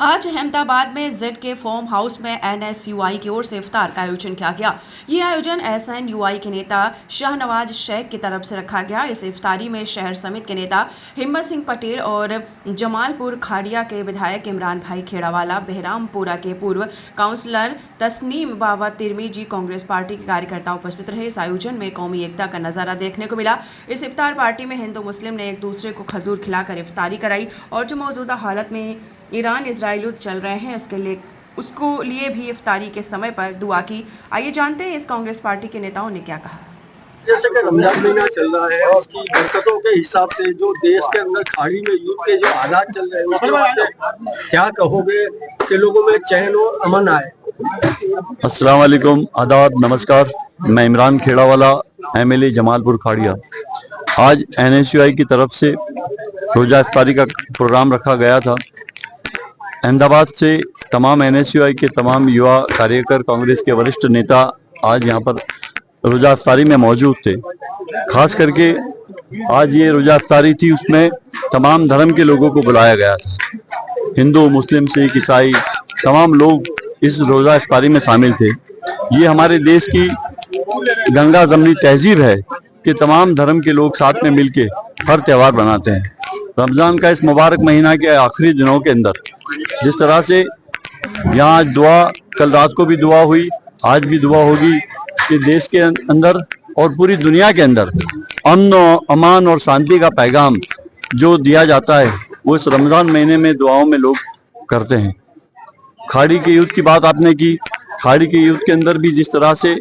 आज अहमदाबाद में जेड के फार्म हाउस में एनएसयूआई की ओर से इफ्तार का आयोजन किया गया। ये आयोजन एसएनयूआई के नेता शाहनवाज शेख की तरफ से रखा गया। इस इफ्तारी में शहर समिति के नेता हिम्मत सिंह पटेल और जमालपुर खाड़िया के विधायक इमरान भाई खेड़ावाला, बहरामपुरा के पूर्व काउंसलर तस्नीम बाबा तिरमिजी, कांग्रेस पार्टी के कार्यकर्ता उपस्थित रहे। इस आयोजन में कौमी एकता का नज़ारा देखने को मिला। इस इफ्तार पार्टी में हिंदू मुस्लिम ने एक दूसरे को खजूर खिलाकर इफ्तारी कराई और जो मौजूदा हालत में ईरान इजराइल युद्ध चल रहे हैं उसको लिए भी इफ्तारी के समय पर दुआ की। आइए जानते हैं इस कांग्रेस पार्टी के नेताओं ने क्या कहा। जैसे कि रमजान महीना चल रहा है, उसकी बरकतों के हिसाब से जो देश के अंदर खाड़ी में युद्ध के जो हालात चल रहे हैं, उसके बाद क्या कहोगे कि लोगों में चैन और अमन आए? अस्सलाम वालेकुम, आदाब, नमस्कार। मैं इमरान खेड़ावाला, एमएलए जमालपुर खाड़िया। आज एनएसयूआई की तरफ से रोजा इफ्तारी का प्रोग्राम रखा गया था। अहमदाबाद से तमाम एनएसयूआई के तमाम युवा कार्यकर, कांग्रेस के वरिष्ठ नेता आज यहाँ पर रोजा इफ्तारी में मौजूद थे। खास करके आज ये रोजा इफ्तारी थी, उसमें तमाम धर्म के लोगों को बुलाया गया था। हिंदू, मुस्लिम, सिख, ईसाई तमाम लोग इस रोजा इफ्तारी में शामिल थे। ये हमारे देश की गंगा जमनी तहजीब है कि तमाम धर्म के लोग साथ में मिलके हर त्यौहार बनाते हैं। रमजान का इस मुबारक महीना के आखिरी दिनों के अंदर जिस तरह से यहाँ दुआ, कल रात को भी दुआ हुई, आज भी दुआ होगी कि देश के अंदर और पूरी दुनिया के अंदर अमन, अमान और शांति का पैगाम जो दिया जाता है वो इस रमजान महीने में दुआओं में लोग करते हैं। खाड़ी के युद्ध की बात आपने की। खाड़ी के युद्ध के अंदर भी जिस तरह से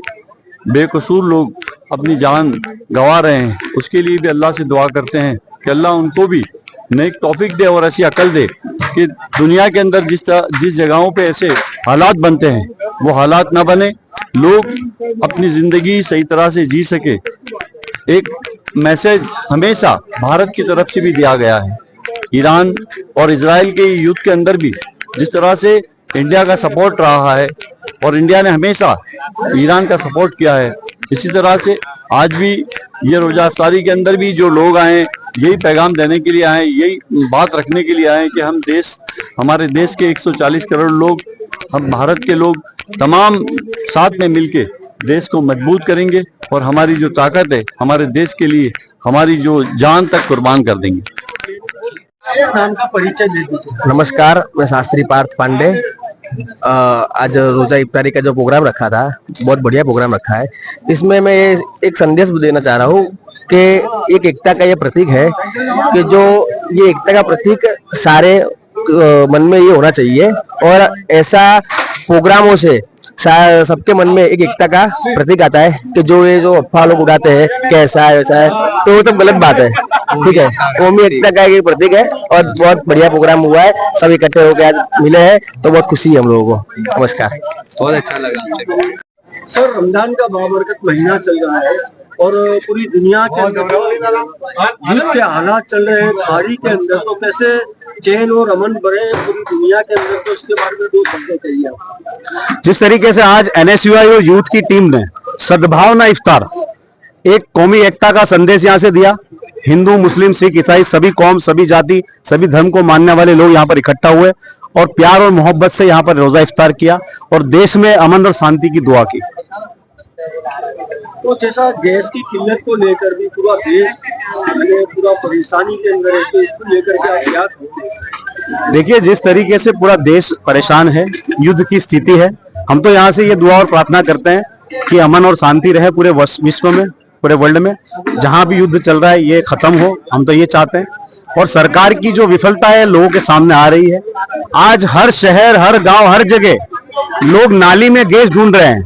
बेकसूर लोग अपनी जान गंवा रहे हैं, उसके लिए भी अल्लाह से दुआ करते हैं कि अल्लाह उनको भी नेक तौफीक दे और ऐसी अकल दे कि दुनिया के अंदर जिस जगहों पे ऐसे हालात बनते हैं वो हालात ना बने, लोग अपनी जिंदगी सही तरह से जी सके। एक मैसेज हमेशा भारत की तरफ से भी दिया गया है। ईरान और इजराइल के युद्ध के अंदर भी जिस तरह से इंडिया का सपोर्ट रहा है और इंडिया ने हमेशा ईरान का सपोर्ट किया है, इसी तरह से आज भी ये रोजा इफ्तारी के अंदर भी जो लोग आए यही पैगाम देने के लिए आए, यही बात रखने के लिए आए कि हमारे देश के 140 करोड़ लोग, हम भारत के लोग तमाम साथ में मिलके देश को मजबूत करेंगे और हमारी जो ताकत है हमारे देश के लिए हमारी जो जान तक कुर्बान कर देंगे। नाम का परिचय दे दीजिए। नमस्कार, मैं शास्त्री पार्थ पांडे। आज रोजा इफ्तारी का जो प्रोग्राम रखा था, बहुत बढ़िया प्रोग्राम रखा है। इसमें मैं एक संदेश देना चाह रहा हूँ कि एक एकता का ये प्रतीक है कि जो ये एकता का प्रतीक सारे मन में ये होना चाहिए और ऐसा प्रोग्रामों से सबके मन में एक एकता का प्रतीक आता है कि जो ये जो अफवाह लोग उड़ाते हैं कि ऐसा है वैसा है, तो वो सब गलत बात है। ठीक है, कौमी एकता का एक प्रतीक है और बहुत बढ़िया प्रोग्राम हुआ है। सब इकट्ठे होकर आज मिले हैं तो बहुत खुशी है हम लोगों को। नमस्कार, बहुत अच्छा लगा। सर, रमजान का बाबरकत महीना चल रहा है और पूरी दुनिया के अंदर युद्ध के हालात चल रहे हैं खाड़ी के अंदर, तो कैसे चैन और अमन बढ़े पूरी दुनिया के अंदर, तो इसके बारे में 2 शब्द कहिए आप। जिस तरीके से आज एनएसयूआई और यूथ की टीम ने सद्भावना इफ्तार, एक कौमी एकता का संदेश यहाँ से दिया। हिंदू, मुस्लिम, सिख, ईसाई सभी कौम, सभी जाति, सभी धर्म को मानने वाले लोग यहाँ पर इकट्ठा हुए और प्यार और मोहब्बत से यहाँ पर रोजा इफ्तार किया और देश में अमन और शांति की दुआ की। तो जैसा गैस की किल्लत को लेकर भी पूरा देश पूरा परेशानी के अंदर है, तो इसको लेकर के क्या? देखिए, जिस तरीके से पूरा देश परेशान है, युद्ध की स्थिति है, हम तो यहाँ से ये दुआ और प्रार्थना करते हैं कि अमन और शांति रहे पूरे विश्व में, पूरे वर्ल्ड में। जहां भी युद्ध चल रहा है ये खत्म हो, हम तो ये चाहते हैं। और सरकार की जो विफलता है लोगों के सामने आ रही है। आज हर शहर, हर गांव, हर जगह लोग नाली में गैस ढूंढ रहे हैं।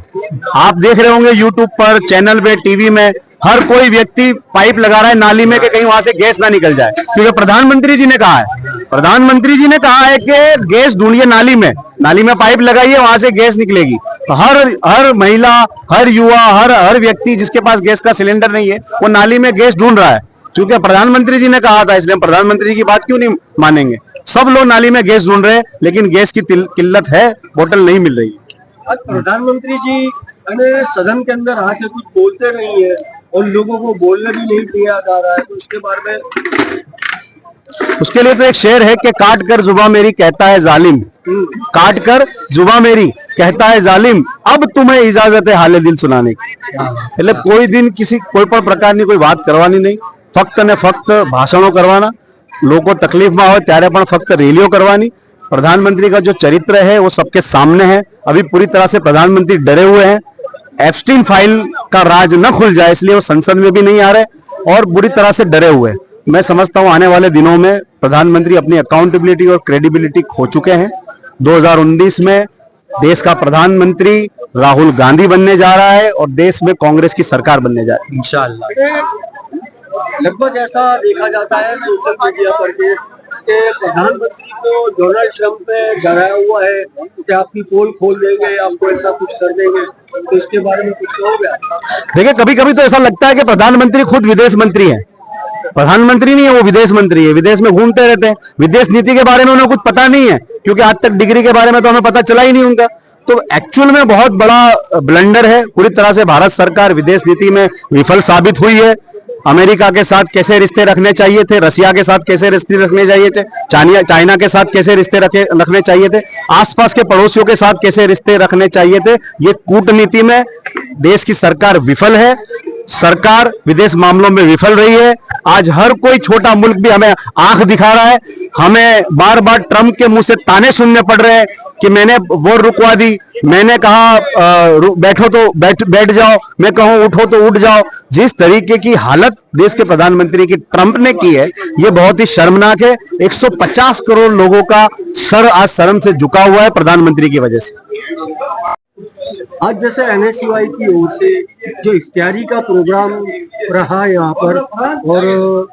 आप देख रहे होंगे यूट्यूब पर, चैनल पे, टीवी में, हर कोई व्यक्ति पाइप लगा रहा है नाली में कि कहीं वहां से गैस ना निकल जाए, क्योंकि प्रधानमंत्री जी ने कहा है कि गैस ढूंढिए नाली में पाइप लगाइए, वहां से गैस निकलेगी। तो हर महिला, हर युवा, हर व्यक्ति जिसके पास गैस का सिलेंडर नहीं है वो नाली में गैस ढूंढ रहा है, क्योंकि प्रधानमंत्री जी ने कहा था, इसलिए प्रधानमंत्री की बात क्यों नहीं मानेंगे। सब लोग नाली में गैस ढूंढ रहे हैं, लेकिन गैस की किल्लत है, बोतल नहीं मिल रही है। प्रधानमंत्री जी सदन के अंदर आके कुछ बोलते नहीं है और लोगों को बोलने भी नहीं दिया जा रहा है, तो इसके बारे में उसके लिए तो एक शेर है कि काट कर जुबा मेरी कहता है जालिम, काट कर जुबा मेरी कहता है जालिम, अब तुम्हें इजाजत है हाले दिल सुनाने की। એટલે કોઈ દિન કિસી કોઈ પણ પ્રકારની કોઈ વાત કરવાની નહીં, ફક્ત ને ફક્ત ભાષણો કરવાના, લોકો તકલીફમાં હોય ત્યારે પણ ફક્ત રેલીઓ કરવાની। प्रधानमंत्री का जो चरित्र है वो सबके सामने है। अभी पूरी तरह से प्रधानमंत्री डरे हुए हैं, एप्स्टीन फाइल का राज न खुल जाए इसलिए वो संसद में भी नहीं आ रहे और बुरी तरह से डरे हुए हैं। मैं समझता हूं आने वाले दिनों में प्रधानमंत्री अपनी अकाउंटेबिलिटी और क्रेडिबिलिटी खो चुके हैं। 2019 में देश का प्रधानमंत्री राहुल गांधी बनने जा रहा है और देश में कांग्रेस की सरकार बनने जा रही है इंशाअल्लाह। लगभग ऐसा देखा जाता है सोशल मीडिया पर कि प्रधानमंत्री को डोनाल्ड ट्रंप पे डराया हुआ है कि आपकी पोल खोल देंगे, आपको ऐसा कुछ कर देंगे, तो इसके बारे में कुछ कहोगे? देखिए कभी कभी तो ऐसा लगता है कि प्रधानमंत्री खुद विदेश मंत्री है। प्रधानमंत्री नहीं है, वो विदेश मंत्री है, विदेश में घूमते रहते हैं। विदेश नीति के बारे में उन्हें कुछ पता नहीं है क्योंकि आज तक डिग्री के बारे में तो हमें पता चला ही नहीं उनका। तो एक्चुअल में बहुत बड़ा ब्लंडर है। पूरी तरह से भारत सरकार विदेश नीति में विफल साबित हुई है। अमेरिका के साथ कैसे रिश्ते रखने चाहिए थे, रसिया के साथ कैसे रिश्ते रखने चाहिए थे, चाइना के साथ कैसे रिश्ते रखने चाहिए थे, आसपास के पड़ोसियों के साथ कैसे रिश्ते रखने चाहिए थे, ये कूटनीति में देश की सरकार विफल है। सरकार विदेश मामलों में विफल रही है। आज हर कोई छोटा मुल्क भी हमें आंख दिखा रहा है। हमें बार बार ट्रंप के मुंह से ताने सुनने पड़ रहे हैं कि मैंने वोट रुकवा दी, मैंने कहा बैठो तो बैठ जाओ, मैं कहूं उठो तो उठ जाओ। जिस तरीके की हालत देश के प्रधानमंत्री की ट्रंप ने की है ये बहुत ही शर्मनाक है। 150 करोड़ लोगों का सर आज शर्म से झुका हुआ है प्रधानमंत्री की वजह से। आज जैसे एनएसयूआई की ओर से जो इफ्तियारी का प्रोग्राम रहा यहाँ पर और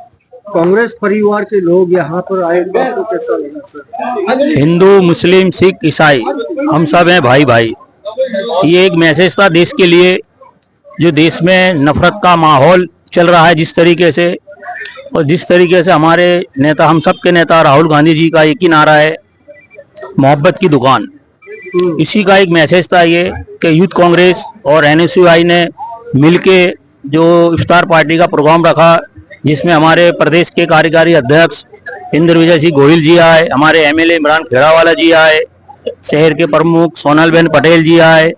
कांग्रेस परिवार के लोग यहाँ पर आए, तो कैसा लगा सर? हिंदू मुस्लिम सिख ईसाई हम सब हैं भाई भाई। ये एक मैसेज था देश के लिए। जो देश में नफरत का माहौल चल रहा है जिस तरीके से, और जिस तरीके से हमारे नेता, हम सब के नेता राहुल गांधी जी का एक ही नारा है, मोहब्बत की दुकान। इसी का एक मैसेज था ये कि यूथ कांग्रेस और एनएसयूआई ने मिलके जो इफ्तार पार्टी का प्रोग्राम रखा, जिसमें हमारे प्रदेश के कार्यकारी अध्यक्ष इंद्रविजय सिंह गोहिल जी आए, हमारे एमएलए इमरान खेड़ावाला जी आए, शहर के प्रमुख सोनलबेन पटेल जी आए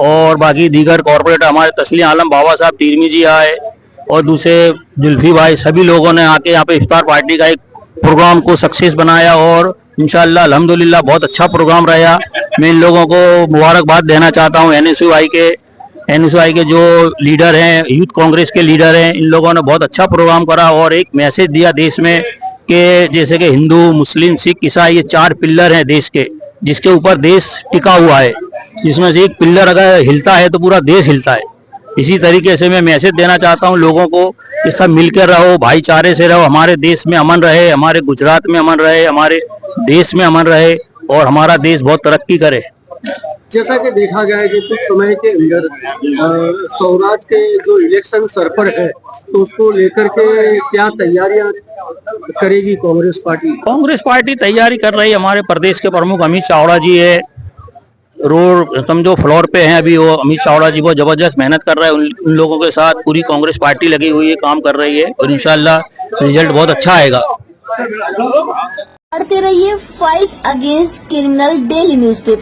और बाकी दीगर कॉरपोरेटर हमारे तस्लीम आलम बाबा साहब टीरमी जी आए और दूसरे जुल्फी भाई, सभी लोगों ने आके यहाँ पे इफ्तार पार्टी का एक प्रोग्राम को सक्सेस बनाया और इंशाअल्लाह अल्हम्दुलिल्लाह बहुत अच्छा प्रोग्राम रहा। मैं इन लोगों को मुबारकबाद देना चाहता हूँ। एनएसयूआई के जो लीडर हैं, यूथ कांग्रेस के लीडर हैं, इन लोगों ने बहुत अच्छा प्रोग्राम करा और एक मैसेज दिया देश में कि जैसे कि हिंदू मुस्लिम सिख ईसाई ये 4 पिल्लर हैं देश के, जिसके ऊपर देश टिका हुआ है। जिसमें से एक पिल्लर अगर हिलता है तो पूरा देश हिलता है। इसी तरीके से मैं मैसेज देना चाहता हूं लोगों को कि सब मिलकर रहो, भाईचारे से रहो, हमारे देश में अमन रहे, हमारे गुजरात में अमन रहे, हमारे देश में अमन रहे और हमारा देश बहुत तरक्की करे। जैसा कि देखा गया है कि कुछ समय के अंदर सौराष्ट्र के जो इलेक्शन सर पर है तो उसको लेकर के क्या तैयारियां करेगी कांग्रेस पार्टी? कांग्रेस पार्टी तैयारी कर रही है। हमारे प्रदेश के प्रमुख अमित चावड़ा जी है, रोड समझो फ्लोर पे हैं अभी। वो अमित चावड़ा जी बहुत जबरदस्त मेहनत कर रहे हैं। उन लोगों के साथ पूरी कांग्रेस पार्टी लगी हुई है, काम कर रही है और इंशाल्लाह रिजल्ट बहुत अच्छा आएगा। पढ़ते रहिए fight against criminal daily newspaper.